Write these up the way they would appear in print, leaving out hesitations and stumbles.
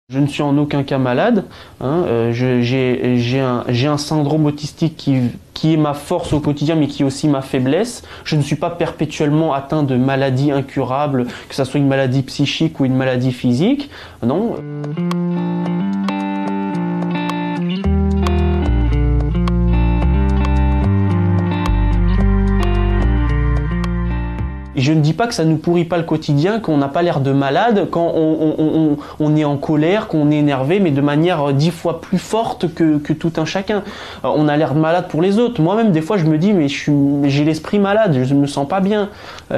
Je ne suis en aucun cas malade, hein, j'ai un syndrome autistique qui est ma force au quotidien mais qui est aussi ma faiblesse. Je ne suis pas perpétuellement atteint de maladies incurables, que ce soit une maladie psychique ou une maladie physique, non. Et je ne dis pas que ça nous pourrit pas le quotidien, qu'on n'a pas l'air de malade quand on est en colère, qu'on est énervé, mais de manière 10 fois plus forte que tout un chacun. On a l'air de malade pour les autres. Moi-même, des fois, je me dis, mais j'ai l'esprit malade, je me sens pas bien.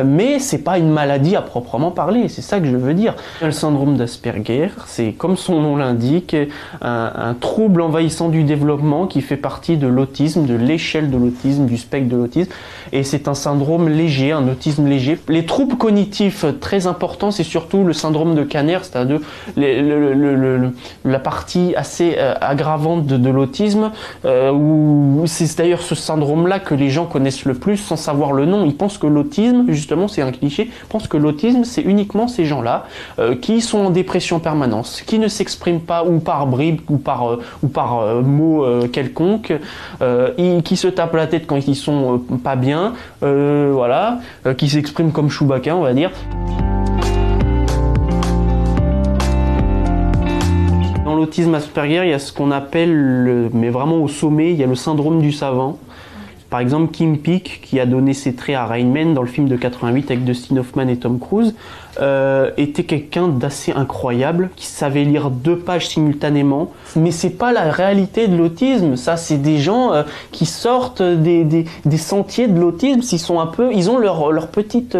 Mais c'est pas une maladie à proprement parler, c'est ça que je veux dire. Le syndrome d'Asperger, c'est comme son nom l'indique, un trouble envahissant du développement qui fait partie de l'autisme, de l'échelle de l'autisme, du spectre de l'autisme. Et c'est un syndrome léger, un autisme léger. Les troubles cognitifs très importants, c'est surtout le syndrome de Kanner, c'est-à-dire la partie assez aggravante de l'autisme, où c'est d'ailleurs ce syndrome-là que les gens connaissent le plus sans savoir le nom. Ils pensent que l'autisme, justement, c'est un cliché, ils pensent que l'autisme, c'est uniquement ces gens-là qui sont en dépression permanente, qui ne s'expriment pas ou par bribes ou par mots quelconques, qui se tapent la tête quand ils sont pas bien, voilà, qui s'expriment comme Chewbacca, on va dire. Dans l'autisme Asperger, il y a ce qu'on appelle, mais vraiment au sommet, il y a le syndrome du savant. Par exemple, Kim Peek, qui a donné ses traits à Rain Man dans le film de 88 avec Dustin Hoffman et Tom Cruise, était quelqu'un d'assez incroyable, qui savait lire 2 pages simultanément. Mais c'est pas la réalité de l'autisme, ça, c'est des gens qui sortent des sentiers de l'autisme. Ils ont leur petite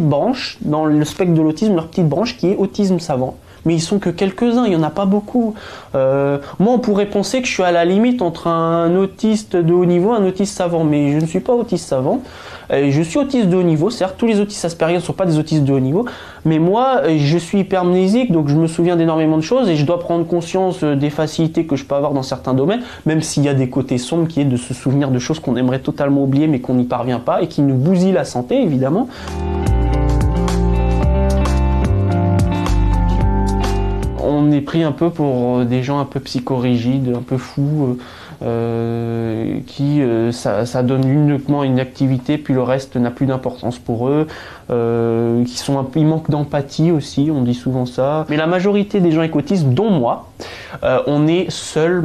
branche dans le spectre de l'autisme, leur petite branche qui est autisme savant. Mais ils sont que quelques-uns, il n'y en a pas beaucoup. Moi, on pourrait penser que je suis à la limite entre un autiste de haut niveau et un autiste savant, mais je ne suis pas autiste savant. Je suis autiste de haut niveau, certes, tous les autistes Asperger ne sont pas des autistes de haut niveau, mais moi, je suis hypermnésique, donc je me souviens d'énormément de choses et je dois prendre conscience des facilités que je peux avoir dans certains domaines, même s'il y a des côtés sombres qui est de se souvenir de choses qu'on aimerait totalement oublier mais qu'on n'y parvient pas et qui nous bousillent la santé, évidemment. On est pris un peu pour des gens un peu psychorigides, un peu fous, ça donne uniquement une activité, puis le reste n'a plus d'importance pour eux, ils manquent d'empathie aussi, on dit souvent ça. Mais la majorité des gens avec autisme, dont moi, on est seul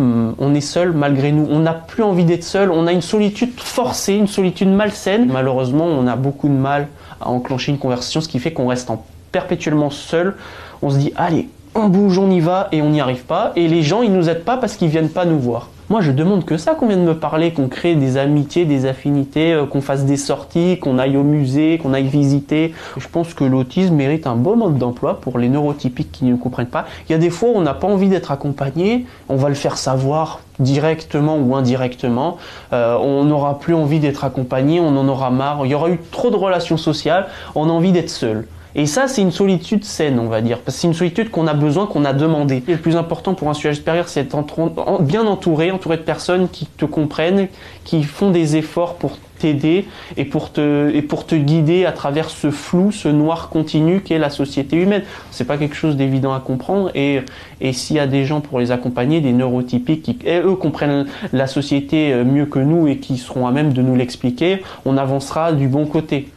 malgré nous. On n'a plus envie d'être seul, on a une solitude forcée, une solitude malsaine. Malheureusement, on a beaucoup de mal à enclencher une conversation, ce qui fait qu'on reste perpétuellement seul. On se dit, allez, on bouge, on y va, et on n'y arrive pas. Et les gens, ils nous aident pas parce qu'ils viennent pas nous voir. Moi, je demande que ça, qu'on vienne me parler, qu'on crée des amitiés, des affinités, qu'on fasse des sorties, qu'on aille au musée, qu'on aille visiter. Je pense que l'autisme mérite un beau mode d'emploi pour les neurotypiques qui ne comprennent pas. Il y a des fois où on n'a pas envie d'être accompagné, on va le faire savoir directement ou indirectement. On n'aura plus envie d'être accompagné, on en aura marre. Il y aura eu trop de relations sociales, on a envie d'être seul. Et ça, c'est une solitude saine, on va dire, parce que c'est une solitude qu'on a besoin, qu'on a demandé. Et le plus important pour un sujet Asperger, c'est d'être bien entouré de personnes qui te comprennent, qui font des efforts pour t'aider et pour te guider à travers ce flou, ce noir continu qu'est la société humaine. C'est pas quelque chose d'évident à comprendre et s'il y a des gens pour les accompagner, des neurotypiques qui, eux, comprennent la société mieux que nous et qui seront à même de nous l'expliquer, on avancera du bon côté.